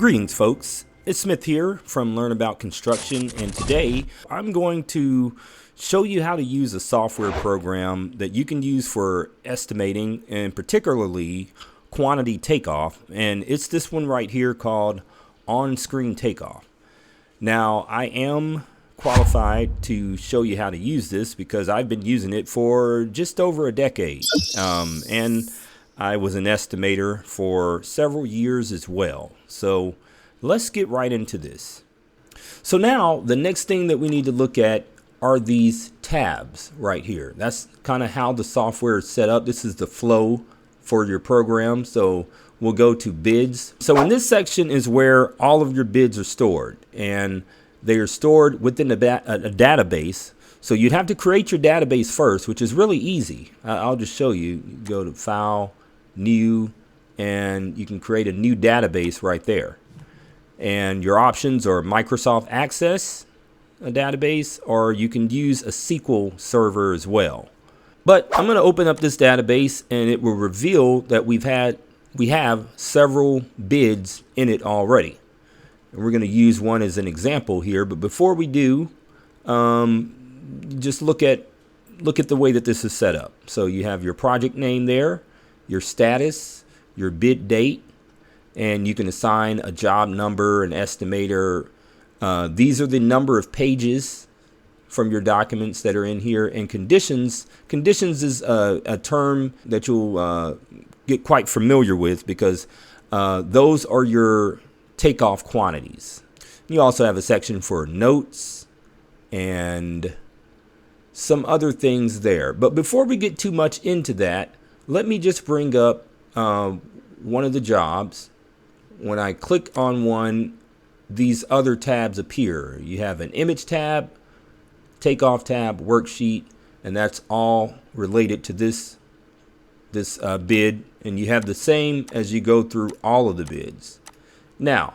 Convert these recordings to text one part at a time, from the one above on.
Greetings, folks. It's Smith here from Learn About Construction, and today I'm going to show you how to use a software program that you can use for estimating and particularly quantity takeoff, and it's this one right here called On-Screen Takeoff. Now, I am qualified to show you how to use this because I've been using it for just over a decade, and I was an estimator for several years as well. So let's get right into this. So now the next thing that we need to look at are these tabs right here. That's kind of how the software is set up. This is the flow for your program. So we'll go to bids. So in this section is where all of your bids are stored, and they are stored within a database. So you'd have to create your database first, which is really easy. I'll just show you. You go to File, New, and you can create a new database right there. And your options are Microsoft Access, a database, or you can use a SQL server as well. But I'm going to open up this database, and it will reveal that we have several bids in it already. And we're going to use one as an example here. But before we do, just look at the way that this is set up. So you have your project name there, your status, your bid date, and you can assign a job number, an estimator. These are the number of pages from your documents that are in here. And conditions is a term that you'll get quite familiar with because those are your takeoff quantities. You also have a section for notes and some other things there. But before we get too much into that, let me just bring up one of the jobs. When I click on one, these other tabs appear. You have an image tab, takeoff tab, worksheet, and that's all related to this bid. And you have the same as you go through all of the bids. Now,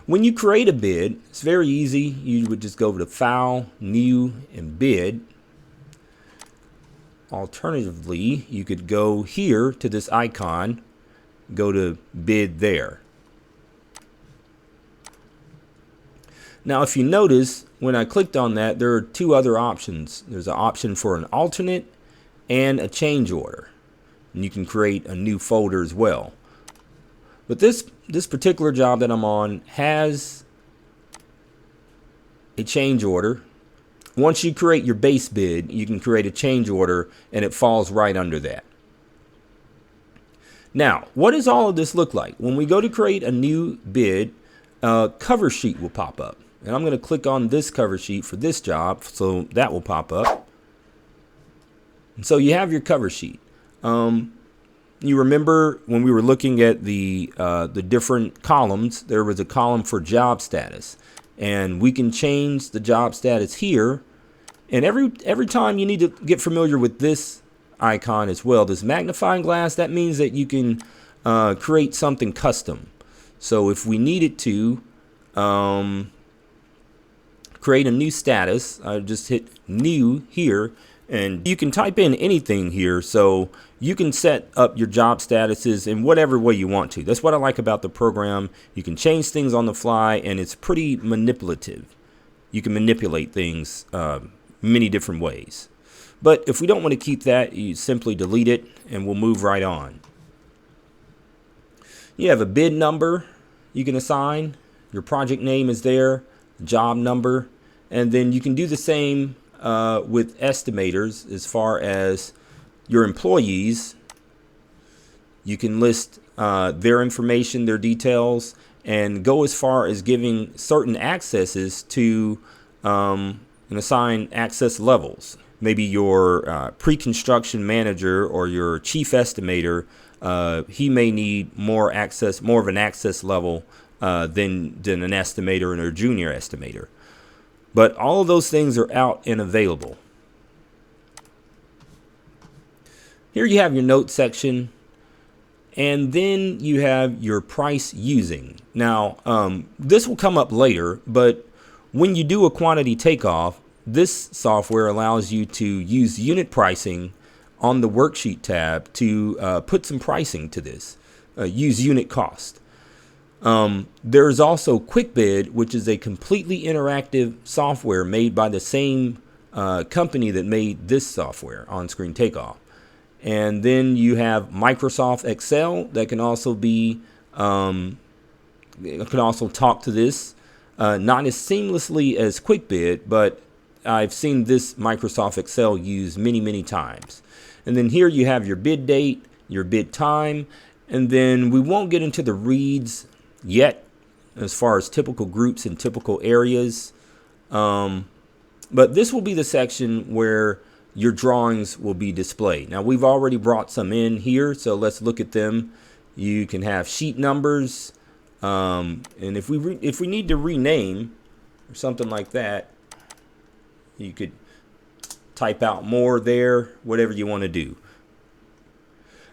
when you create a bid, it's very easy. You would just go to File, New, and Bid. Alternatively, you could go here to this icon, go to bid there. Now, if you notice, when I clicked on that, there are two other options. There's an option for an alternate and a change order. And you can create a new folder as well. But this particular job that I'm on has a change order. Once you create your base bid, you can create a change order, and it falls right under that. Now, what does all of this look like? When we go to create a new bid, a cover sheet will pop up. And I'm going to click on this cover sheet for this job, so that will pop up. And so you have your cover sheet. You remember when we were looking at the different columns, there was a column for job status. And we can change the job status here. And every time you need to get familiar with this icon as well, this magnifying glass, that means that you can create something custom. So if we needed to create a new status, I just hit new here, and you can type in anything here. So you can set up your job statuses in whatever way you want to. That's what I like about the program. You can change things on the fly, and it's pretty manipulative. You can manipulate things many different ways. But if we don't want to keep that, you simply delete it, and we'll move right on. You have a bid number you can assign. Your project name is there, job number, and then you can do the same with estimators as far as your employees. You can list their information, their details, and go as far as giving certain accesses to and assign access levels. Maybe your pre-construction manager or your chief estimator, he may need more of an access level than an estimator and a junior estimator. But all of those things are out and available. Here you have your notes section, and then you have your price using. Now, this will come up later, but when you do a quantity takeoff, this software allows you to use unit pricing on the worksheet tab to put some pricing to this. Use unit cost. There's also QuickBid, which is a completely interactive software made by the same company that made this software, On-Screen Takeoff. And then you have Microsoft Excel that can also be, can also talk to this. Not as seamlessly as QuickBid, but I've seen this Microsoft Excel used many, many times. And then here you have your bid date, your bid time, and then we won't get into the reads yet as far as typical groups and typical areas. But this will be the section where your drawings will be displayed. Now we've already brought some in here, so let's look at them. You can have sheet numbers, and if we need to rename or something like that, you could type out more there, whatever you want to do.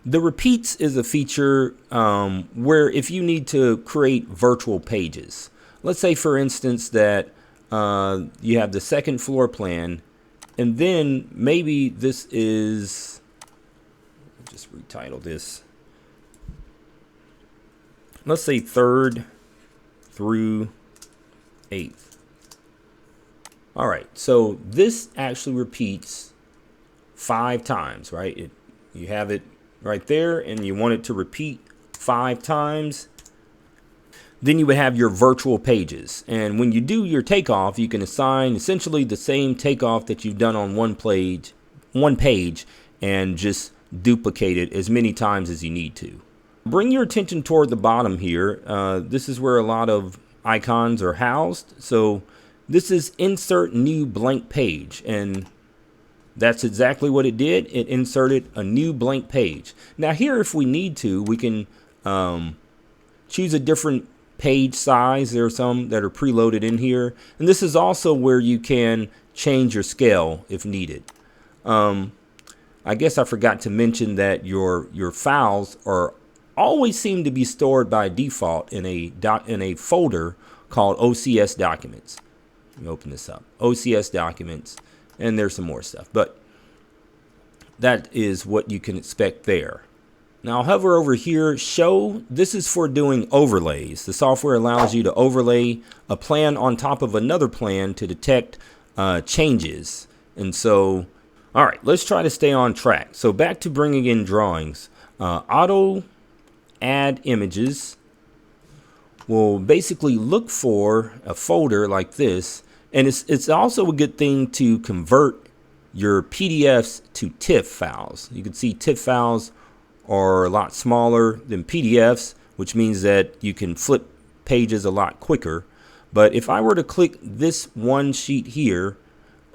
The repeats is a feature where if you need to create virtual pages, let's say for instance that you have the second floor plan, and then maybe this is, just retitle this, let's say 3rd through 8th. All right, so this actually repeats 5 times, right? You have it right there, and you want it to repeat 5 times. Then you would have your virtual pages, and when you do your takeoff, you can assign essentially the same takeoff that you've done on one page, and just duplicate it as many times as you need to. Bring your attention toward the bottom here. This is where a lot of icons are housed. So this is insert new blank page, and that's exactly what it did. It inserted a new blank page. Now here, if we need to, we can choose a different page size. There are some that are preloaded in here, and this is also where you can change your scale if needed. I guess I forgot to mention that your files are always seem to be stored by default in a folder called OCS documents. Let me open this up. OCS documents, and there's some more stuff, but that is what you can expect there. Now I'll hover over here, show. This is for doing overlays. The software allows you to overlay a plan on top of another plan to detect changes. And so, all right, let's try to stay on track. So back to bringing in drawings. Auto add images will basically look for a folder like this. And it's also a good thing to convert your PDFs to TIFF files. You can see TIFF files are a lot smaller than PDFs, which means that you can flip pages a lot quicker. But if I were to click this one sheet here,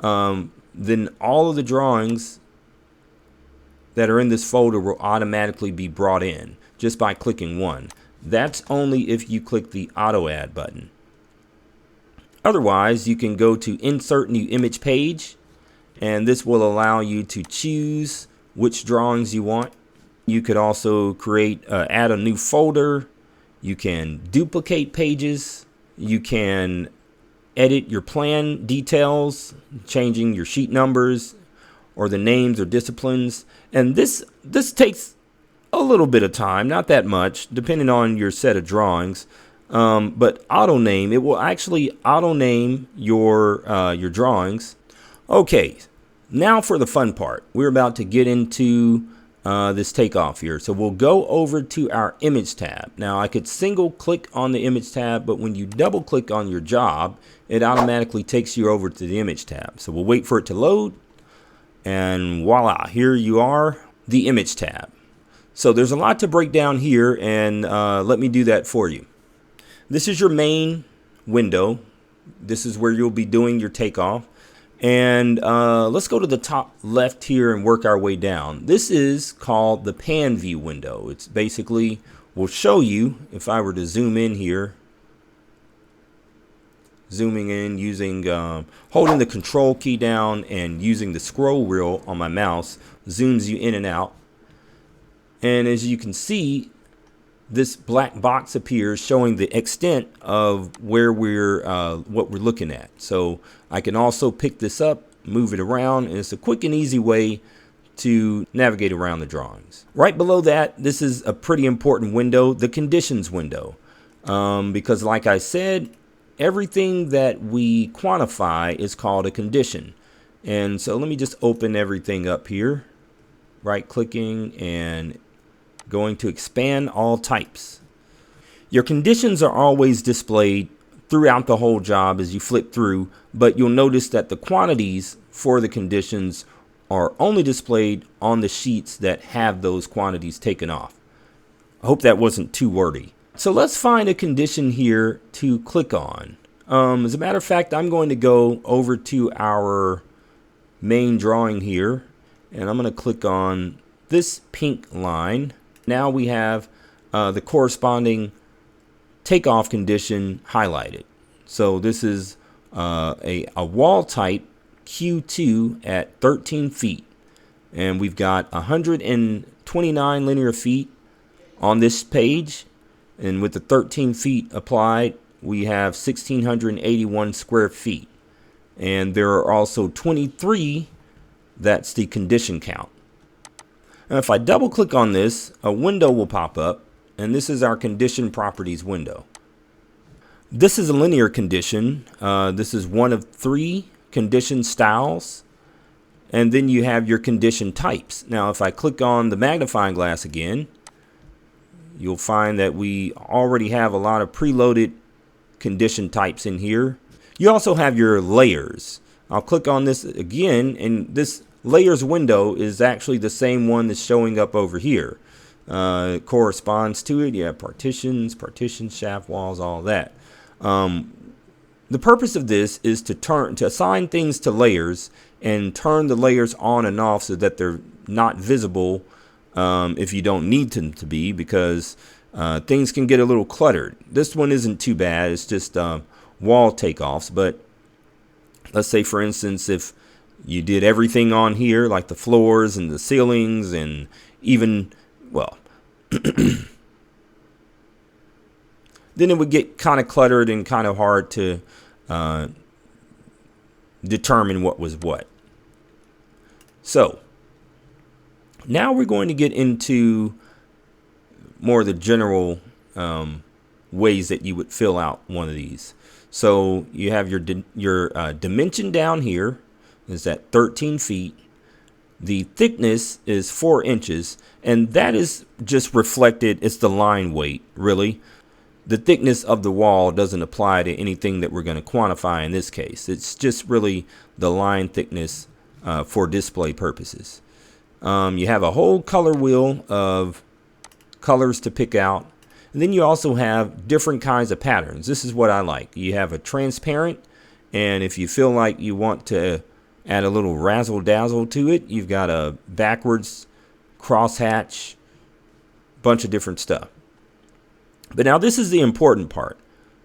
then all of the drawings that are in this folder will automatically be brought in just by clicking one. That's only if you click the auto add button. Otherwise, you can go to insert new image page, and this will allow you to choose which drawings you want. You could also create, add a new folder. You can duplicate pages. You can edit your plan details, changing your sheet numbers or the names or disciplines. And this takes a little bit of time, not that much, depending on your set of drawings. But auto name, it will actually auto name your drawings. Okay, now for the fun part. We're about to get into this takeoff here. So we'll go over to our image tab. Now I could single click on the image tab, but when you double click on your job, it automatically takes you over to the image tab. So we'll wait for it to load, and voila, here you are, the image tab. So there's a lot to break down here, and let me do that for you. This is your main window. This is where you'll be doing your takeoff. And let's go to the top left here and work our way down. This is called the pan view window. It's basically, will show you, if I were to zoom in here, zooming in using, holding the control key down and using the scroll wheel on my mouse, zooms you in and out. And as you can see, this black box appears showing the extent of where what we're looking at. So I can also pick this up, move it around, and it's a quick and easy way to navigate around the drawings. Right below that, this is a pretty important window, the conditions window. because like I said, everything that we quantify is called a condition. And so let me just open everything up here, right clicking and going to expand all types. Your conditions are always displayed throughout the whole job as you flip through, but you'll notice that the quantities for the conditions are only displayed on the sheets that have those quantities taken off. I hope that wasn't too wordy. So let's find a condition here to click on. As a matter of fact, I'm going to go over to our main drawing here, and I'm going to click on this pink line. Now we have the corresponding takeoff condition highlighted. So this is a wall type Q2 at 13 feet, and we've got 129 linear feet on this page, and with the 13 feet applied, we have 1,681 square feet, and there are also 23. That's the condition count. And if I double click on this, a window will pop up, and this is our condition properties window. This is a linear condition. This is one of 3 condition styles, and then you have your condition types. Now if I click on the magnifying glass again, you'll find that we already have a lot of preloaded condition types in here. You also have your layers. I'll click on this again, and this layers window is actually the same one that's showing up over here. It corresponds to it. You have partitions, shaft walls, all that. The purpose of this is to assign things to layers and turn the layers on and off so that they're not visible if you don't need them to be, because things can get a little cluttered. This one isn't too bad. It's just wall takeoffs. But let's say, for instance, if you did everything on here, like the floors and the ceilings and even, well, then it would get kind of cluttered and kind of hard to determine what was what. So now we're going to get into more of the general ways that you would fill out one of these. So you have your dimension down here is at 13 feet. The thickness is 4 inches, and that is just reflected. It's the line weight, really. The thickness of the wall doesn't apply to anything that we're going to quantify in this case. It's just really the line thickness for display purposes. You have a whole color wheel of colors to pick out. And then you also have different kinds of patterns. This is what I like. You have a transparent, and if you feel like you want to add a little razzle dazzle to it, you've got a backwards, crosshatch, bunch of different stuff. But now this is the important part.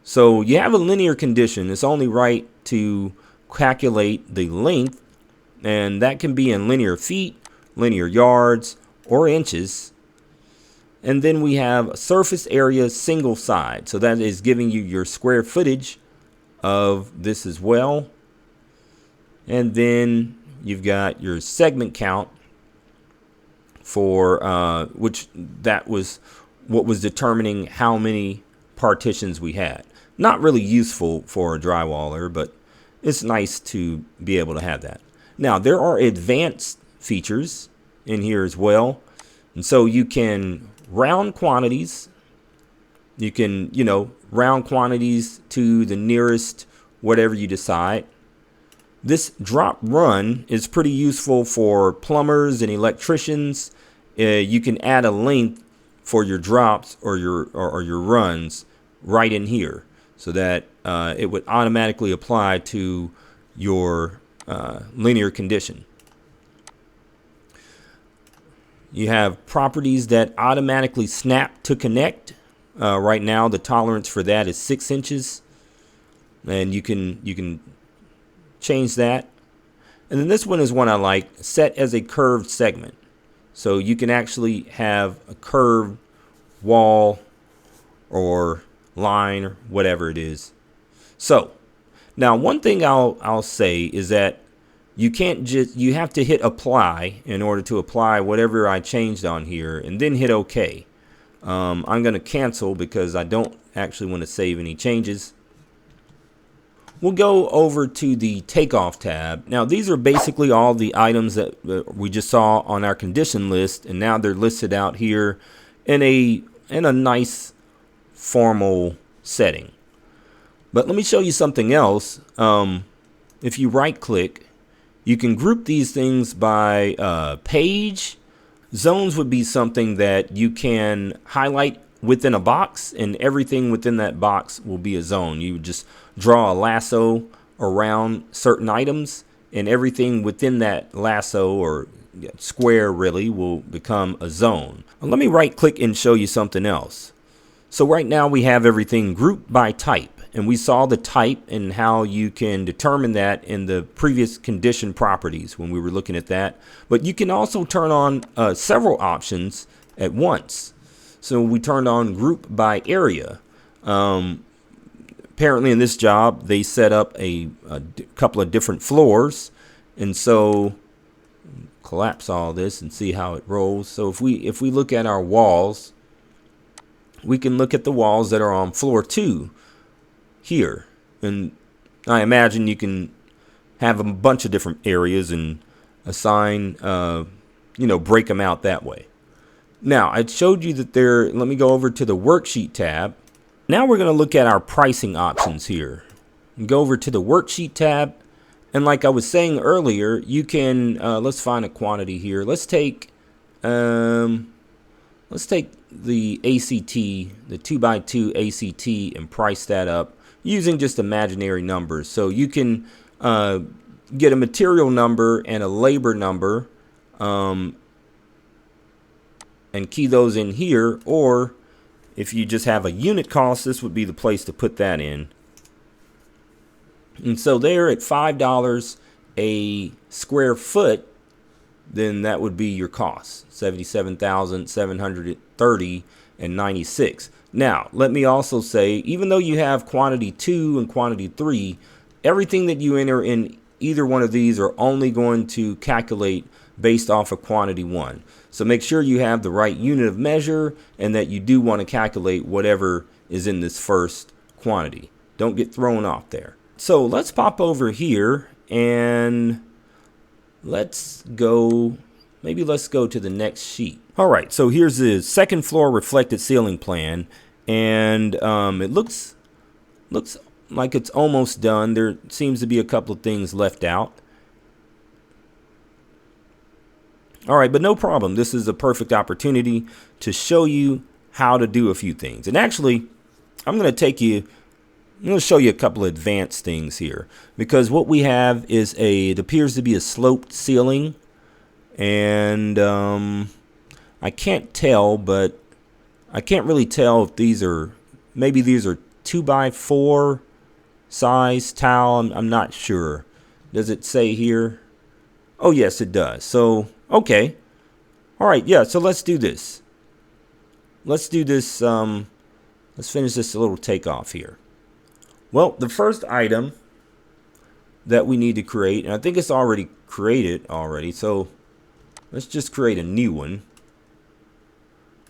So you have a linear condition. It's only right to calculate the length, and that can be in linear feet, linear yards, or inches. And then we have surface area single side. So that is giving you your square footage of this as well. And then you've got your segment count for which that was what was determining how many partitions we had. Not really useful for a drywaller, but it's nice to be able to have that. Now there are advanced features in here as well. And so you can round quantities. You can, round quantities to the nearest whatever you decide. This drop run is pretty useful for plumbers and electricians. You can add a length for your drops or your runs right in here, so that it would automatically apply to your linear condition. You have properties that automatically snap to connect. Right now the tolerance for that is 6 inches, and you can change that. And then this one is one I like, set as a curved segment. So you can actually have a curved wall or line or whatever it is. So now one thing I'll say is that you have to hit apply in order to apply whatever I changed on here, and then hit OK. I'm going to cancel because I don't actually want to save any changes. We'll go over to the takeoff tab. Now these are basically all the items that we just saw on our condition list, and now they're listed out here in a nice formal setting. But let me show you something else. If you right click, you can group these things by page. Zones would be something that you can highlight within a box, and everything within that box will be a zone. You would just draw a lasso around certain items, and everything within that lasso or square really will become a zone. Let me right click and show you something else. So right now we have everything grouped by type, and we saw the type and how you can determine that in the previous condition properties when we were looking at that. But you can also turn on several options at once. So we turned on group by area. Apparently in this job they set up a couple of different floors, and so collapse all this and see how it rolls. So if we look at our walls, we can look at the walls that are on floor 2 here, and I imagine you can have a bunch of different areas and assign break them out that way. Now I showed you that there. Let me go over to the worksheet tab. Now we're going to look at our pricing options here. Go over to the worksheet tab, and like I was saying earlier, you can let's find a quantity here. Let's take the ACT, the 2x2 ACT, and price that up using just imaginary numbers. So you can get a material number and a labor number and key those in here, or if you just have a unit cost, this would be the place to put that in. And so there at $5 a square foot, then that would be your cost, $77,730.96. Now let me also say, even though you have quantity 2 and quantity 3, everything that you enter in either one of these are only going to calculate based off of quantity 1. So make sure you have the right unit of measure and that you do want to calculate whatever is in this first quantity. Don't get thrown off there. So let's pop over here and let's go to the next sheet. All right, so here's the second floor reflected ceiling plan, and it looks like it's almost done. There seems to be a couple of things left out. All right, but no problem. This is a perfect opportunity to show you how to do a few things. And actually, I'm going to show you a couple of advanced things here, because what we have is it appears to be a sloped ceiling, and I can't tell, but I can't really tell if these are 2x4 size tile. I'm not sure. Does it say here? Oh yes, it does. So okay, all right, yeah, so let's do this. Let's finish this little takeoff here. Well, the first item that we need to create, and I think it's already created already, so let's just create a new one.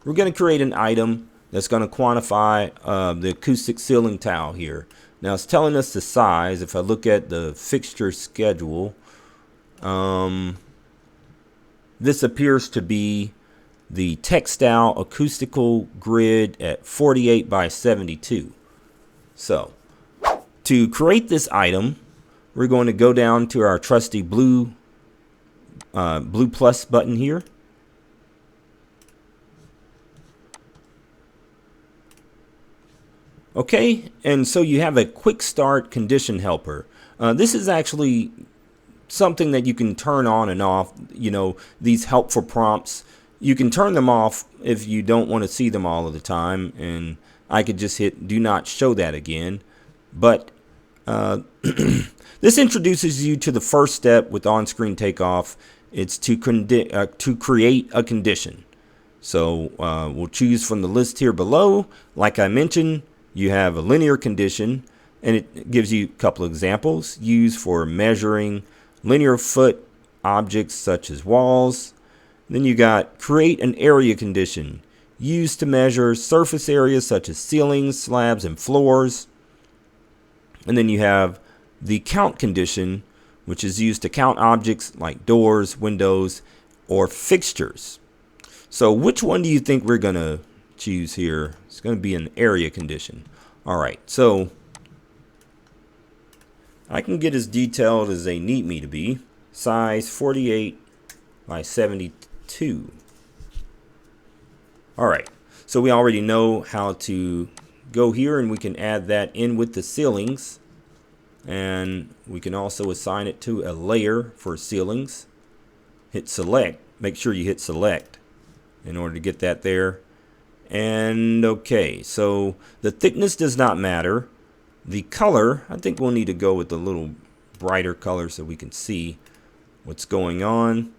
We're going to create an item that's going to quantify the acoustic ceiling tile here. Now it's telling us the size. If I look at the fixture schedule, this appears to be the textile acoustical grid at 48 by 72. So to create this item, we're going to go down to our trusty blue plus button here. Okay, and so you have a quick start condition helper. This is actually something that you can turn on and off. These helpful prompts, you can turn them off if you don't want to see them all of the time, and I could just hit do not show that again. But this introduces you to the first step with on-screen takeoff. It's to create a condition. So we'll choose from the list here below. Like I mentioned, you have a linear condition, and it gives you a couple of examples used for measuring linear foot objects such as walls. Then you got create an area condition used to measure surface areas such as ceilings, slabs, and floors. And then you have the count condition, which is used to count objects like doors, windows, or fixtures. So which one do you think we're going to choose here? It's going to be an area condition. All right, so I can get as detailed as they need me to be. Size 48 by 72. All right, so we already know how to go here, and we can add that in with the ceilings. And we can also assign it to a layer for ceilings. Hit select. Make sure you hit select in order to get that there. And okay, so the thickness does not matter. The color, I think we'll need to go with a little brighter color so we can see what's going on.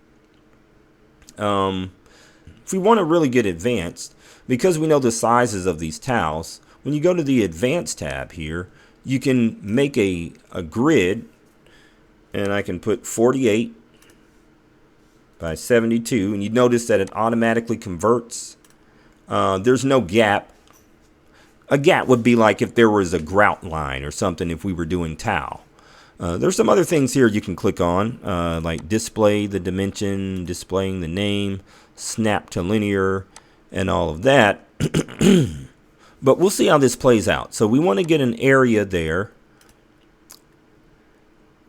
If we want to really get advanced, because we know the sizes of these tiles, when you go to the Advanced tab here, you can make a grid, and I can put 48 by 72, and you notice that it automatically converts. There's no gap. A gap would be like if there was a grout line or something if we were doing tile. There's some other things here you can click on, like display the dimension, displaying the name, snap to linear, and all of that. But we'll see how this plays out. So we want to get an area there.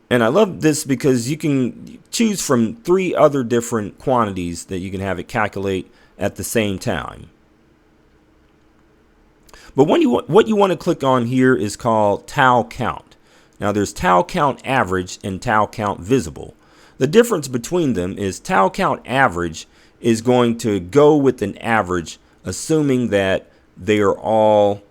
And I love this because you can choose from 3 other different quantities that you can have it calculate at the same time. But what you want to click on here is called tile count. Now there's tile count average and tile count visible. The difference between them is tile count average is going to go with an average, assuming that they are all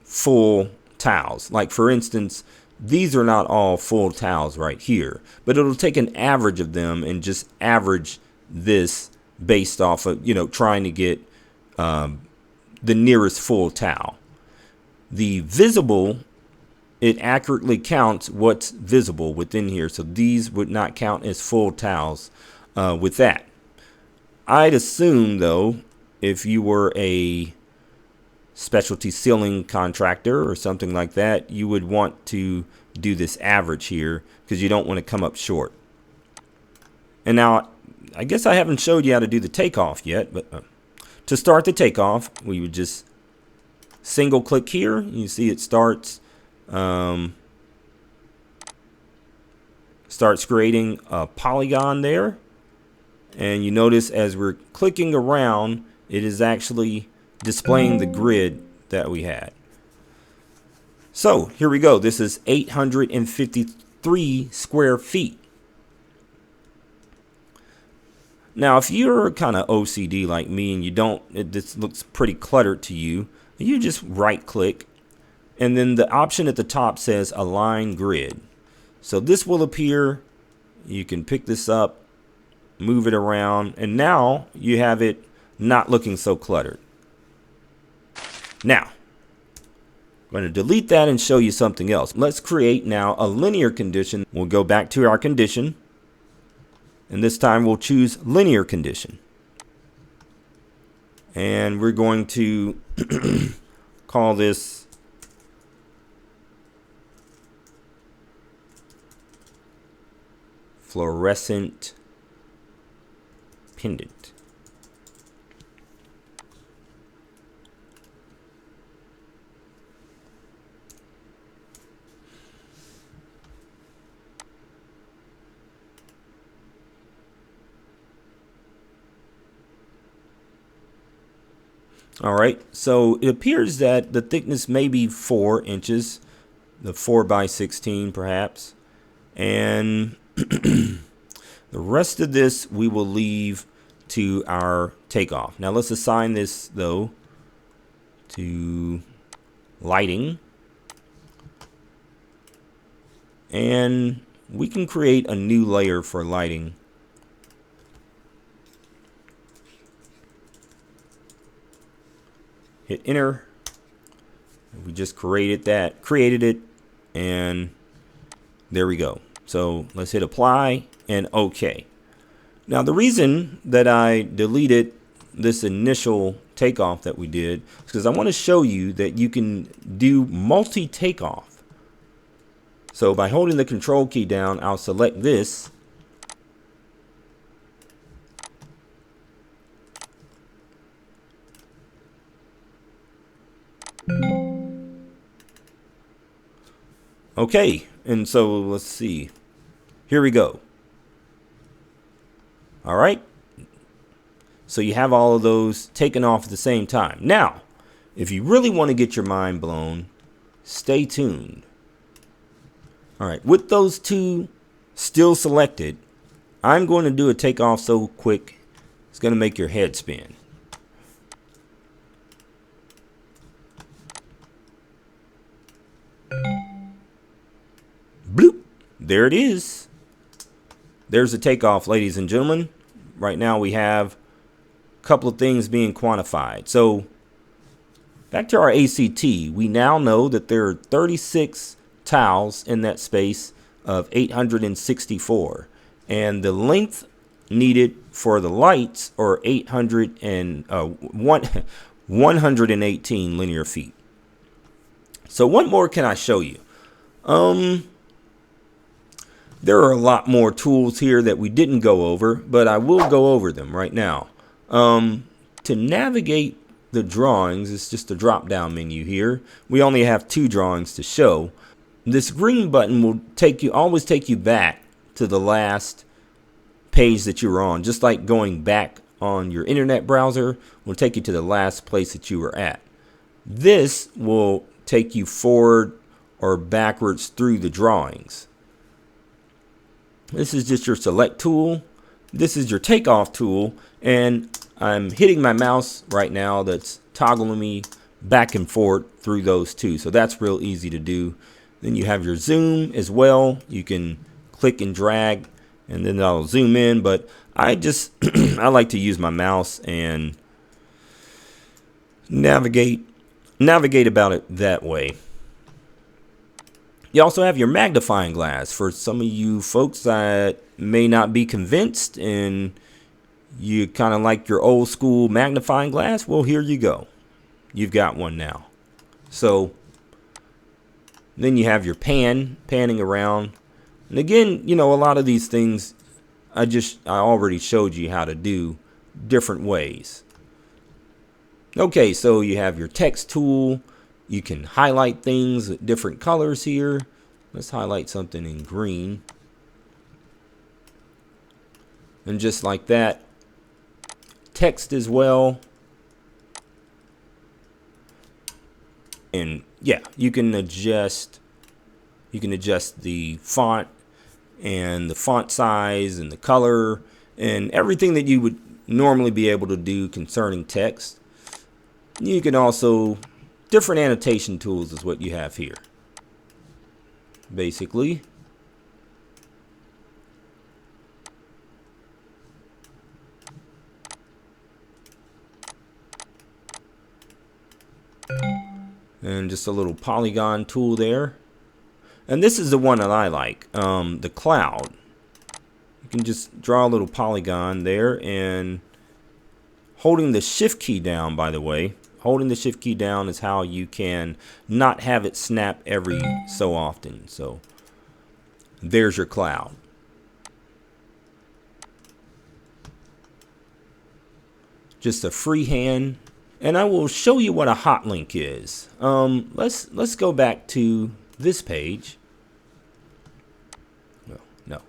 full tiles. Like for instance, these are not all full tiles right here, but it'll take an average of them and just average this based off of, trying to get the nearest full tile. The visible, it accurately counts what's visible within here. So these would not count as full tiles with that. I'd assume though, if you were a specialty ceiling contractor or something like that, you would want to do this average here because you don't want to come up short. And now, I guess I haven't showed you how to do the takeoff yet, but to start the takeoff, we would just single click here. You see it starts creating a polygon there. And you notice as we're clicking around, it is actually displaying the grid that we had. So here we go. This is 853 square feet. Now, if you're kind of OCD like me and you don't, this looks pretty cluttered to you, you just right click, and then the option at the top says align grid. So this will appear. You can pick this up, move it around, and now you have it not looking so cluttered. Now, I'm going to delete that and show you something else. Let's create now a linear condition. We'll go back to our condition, and this time we'll choose linear condition. And we're going to call this fluorescent pendant. All right, so it appears that the thickness may be 4 inches, the 4 by 16 perhaps, and the rest of this we will leave to our takeoff. Now let's assign this though to lighting, and we can create a new layer for lighting. Hit enter. We just created it, and there we go. So let's hit apply and OK. Now the reason that I deleted this initial takeoff that we did because I want to show you that you can do multi-takeoff. So by holding the control key down, I'll select this. Okay, and so let's see. Here we go. All right. So you have all of those taken off at the same time. Now, if you really want to get your mind blown, stay tuned. All right, with those two still selected, I'm going to do a takeoff so quick, it's going to make your head spin. Bloop. There it is. There's the takeoff, ladies and gentlemen. Right now we have a couple of things being quantified. So back to our ACT, we now know that there are 36 tiles in that space of 864. And the length needed for the lights are 118 linear feet. So what more can I show you? There are a lot more tools here that we didn't go over, but I will go over them right now. To navigate the drawings, it's just a drop down menu here. We only have 2 drawings to show. This green button will always take you back to the last page that you were on, just like going back on your internet browser will take you to the last place that you were at. This will take you forward or backwards through the drawings. This is just your select tool. This is your takeoff tool, and I'm hitting my mouse right now that's toggling me back and forth through those two. So that's real easy to do. Then you have your zoom as well. You can click and drag and then I'll zoom in, but I just I like to use my mouse and navigate about it that way. You also have your magnifying glass. For some of you folks that may not be convinced and you kind of like your old school magnifying glass, well, here you go. You've got one now. So then you have your panning around. And again, you know, a lot of these things I already showed you how to do different ways. Okay, so you have your text tool. You can highlight things with different colors here. Let's highlight something in green. And just like that, text as well. And yeah, you can adjust the font and the font size and the color and everything that you would normally be able to do concerning text. You can also different annotation tools is what you have here, basically. And just a little polygon tool there. And this is the one that I like, the cloud. You can just draw a little polygon there, and holding the shift key down, by the way, holding the shift key down is how you can not have it snap every so often. So there's your cloud. Just a freehand, and I will show you what a hot link is. Let's go back to this page. No.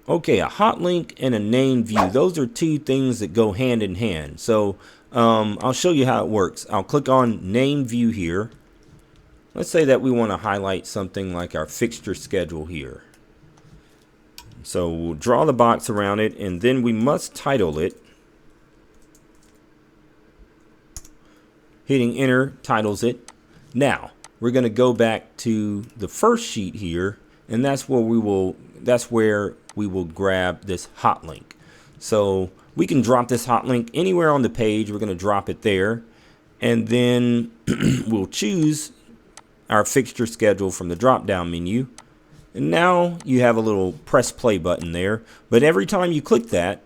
Okay, a hot link and a named view. Those are two things that go hand in hand. So I'll show you how it works. I'll click on name view here. Let's say that we want to highlight something like our fixture schedule here. So we'll draw the box around it, and then we must title it. Hitting enter titles it. Now we're going to go back to the first sheet here, and that's where we will grab this hot link. So we can drop this hot link anywhere on the page. We're going to drop it there, and then we'll choose our fixture schedule from the drop down menu. And now you have a little press play button there, but every time you click that,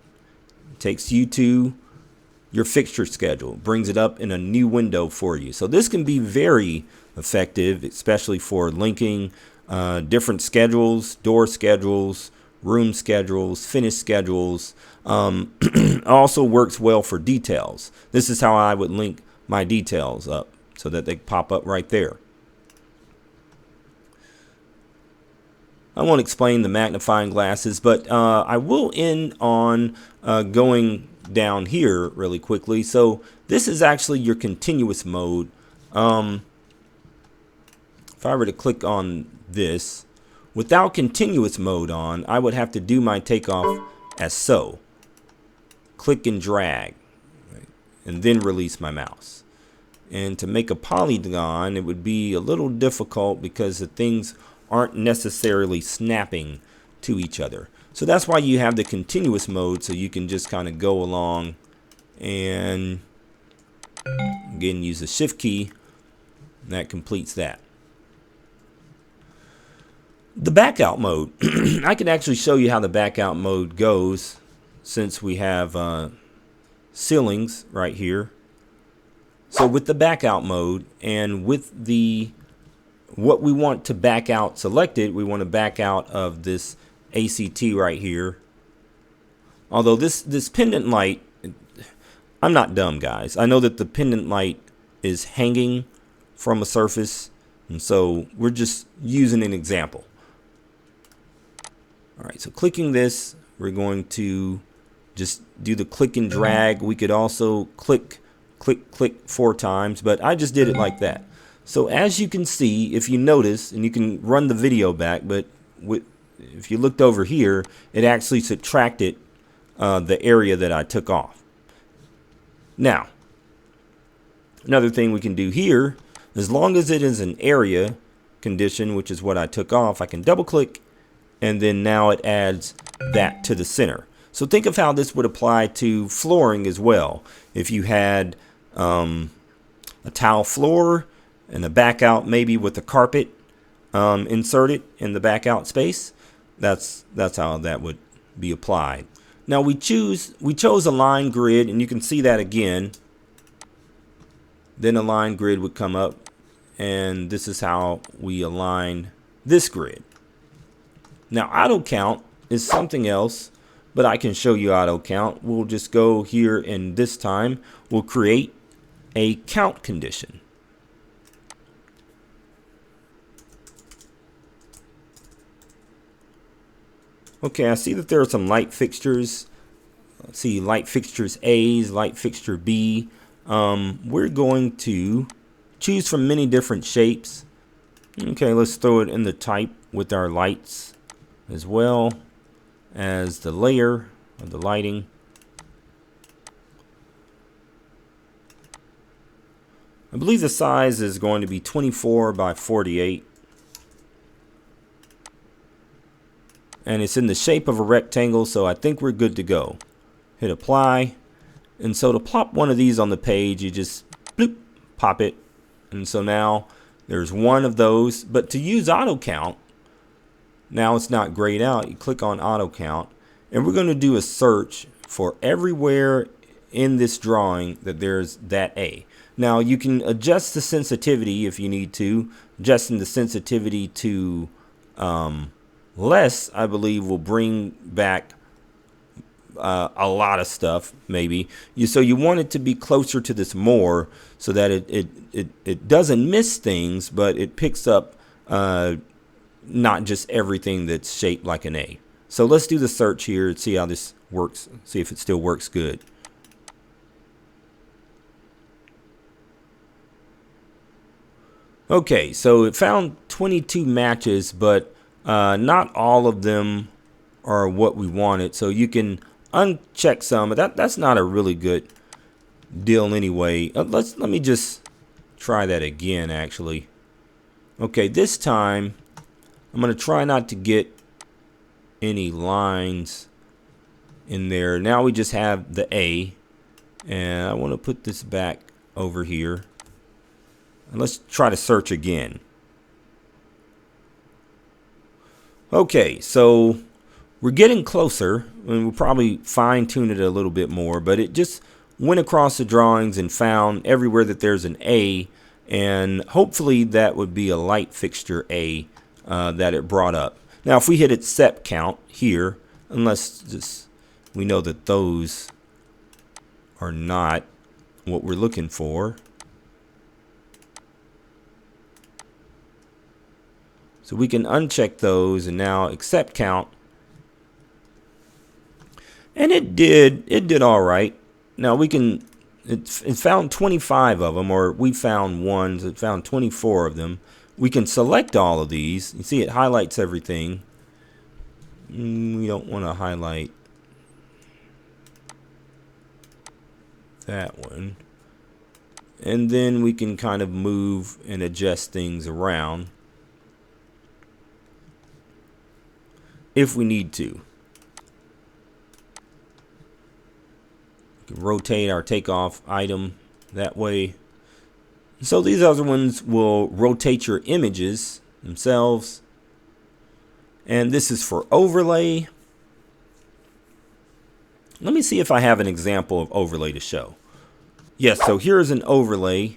takes you to your fixture schedule, brings it up in a new window for you. So this can be very effective, especially for linking different schedules, door schedules, room schedules, finish schedules. Also works well for details. This is how I would link my details up so that they pop up right there. I won't explain the magnifying glasses, but I will end on going down here really quickly. So this is actually your continuous mode. If I were to click on this, without continuous mode on, I would have to do my takeoff as so. Click and drag, right, and then release my mouse. And to make a polygon, it would be a little difficult because the things aren't necessarily snapping to each other. So that's why you have the continuous mode, so you can just kind of go along and again use the shift key, and that completes that. The backout mode, I can actually show you how the backout mode goes since we have ceilings right here. So with the backout mode and with the what we want to back out selected, we want to back out of this ACT right here. Although this pendant light, I'm not dumb, guys. I know that the pendant light is hanging from a surface, and so we're just using an example. All right, so clicking this, we're going to just do the click and drag. We could also click 4 times, but I just did it like that. So as you can see, if you notice, and you can run the video back, but if you looked over here, it actually subtracted the area that I took off. Now, another thing we can do here, as long as it is an area condition, which is what I took off, I can double click, and then now it adds that to the center. So think of how this would apply to flooring as well. If you had a tile floor and a back out maybe with a carpet inserted in the back out space, that's how that would be applied. Now we chose a line grid, and you can see that again. Then a line grid would come up, and this is how we align this grid. Now auto count is something else, but I can show you auto count. We'll just go here, and this time we'll create a count condition. Okay, I see that there are some light fixtures. Let's see, light fixtures A's, light fixture B. We're going to choose from many different shapes. Okay, let's throw it in the type with our lights as well as the layer of the lighting. I believe the size is going to be 24 by 48. And it's in the shape of a rectangle, so I think we're good to go. Hit apply. And so to plop one of these on the page, you just bloop, pop it. And so now there's one of those. But to use auto count, now it's not grayed out. You click on auto count, and we're going to do a search for everywhere in this drawing that there's that A. Now you can adjust the sensitivity if you need to. Adjusting the sensitivity to less, I believe, will bring back a lot of stuff, maybe. So you want it to be closer to this more, so that it doesn't miss things, but it picks up not just everything that's shaped like an A. So let's do the search here and see how this works, see if it still works good. Okay, so it found 22 matches, but not all of them are what we wanted. So you can uncheck some. That's not a really good deal anyway. Let me just try that again, actually. Okay, this time I'm going to try not to get any lines in there. Now we just have the A, and I want to put this back over here. And let's try to search again. Okay, so We're getting closer, and we'll probably fine tune it a little bit more, but it just went across the drawings and found everywhere that there's an A, and hopefully that would be a light fixture A that it brought up. Now if we hit accept count here, unless just we know that those are not what we're looking for. So we can uncheck those and now accept count. And it did all right. Now we can, it found 25 of them, or we found ones, it found 24 of them. We can select all of these. You see it highlights everything. We don't want to highlight that one. And then we can kind of move and adjust things around if we need to. We can rotate our takeoff item that way. So these other ones will rotate your images themselves. And this is for overlay. Let me see if I have an example of overlay to show. Yes, so here's an overlay.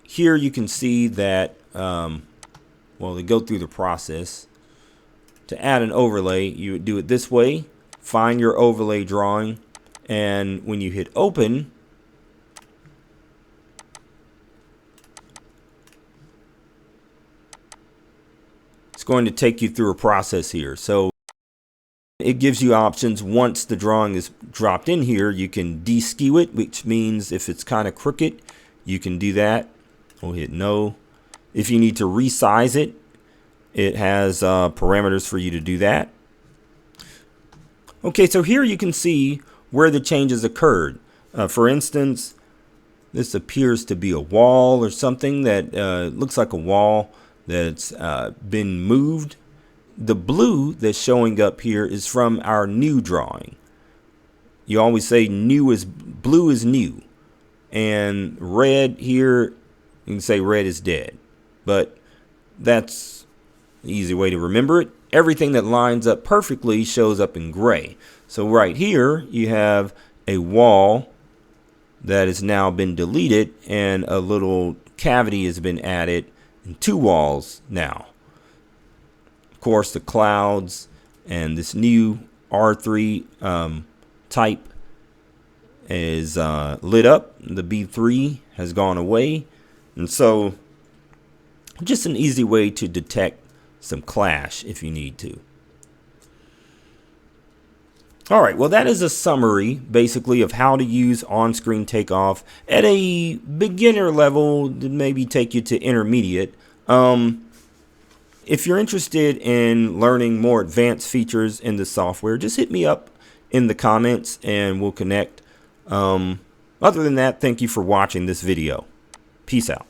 Here you can see that, well, they go through the process. To add an overlay, you would do it this way. Find your overlay drawing, and when you hit open, it's going to take you through a process here. So it gives you options. Once the drawing is dropped in here, you can de-skew it, which means if it's kind of crooked, you can do that. We'll hit no. If you need to resize it, it has parameters for you to do that. Okay, so here you can see where the changes occurred. For instance, this appears to be a wall or something that looks like a wall that's been moved. The blue that's showing up here is from our new drawing. You always say blue is new, and red here, you can say red is dead, but that's the easy way to remember it. Everything that lines up perfectly shows up in gray. So right here you have a wall that has now been deleted, and a little cavity has been added, and two walls now. Of course, the clouds and this new R3 type is lit up. The B3 has gone away, and so just an easy way to detect some clash if you need to. All right, well, that is a summary basically of how to use on-screen takeoff at a beginner level, maybe take you to intermediate. If you're interested in learning more advanced features in the software, just hit me up in the comments and we'll connect. Other than that, thank you for watching this video. Peace out.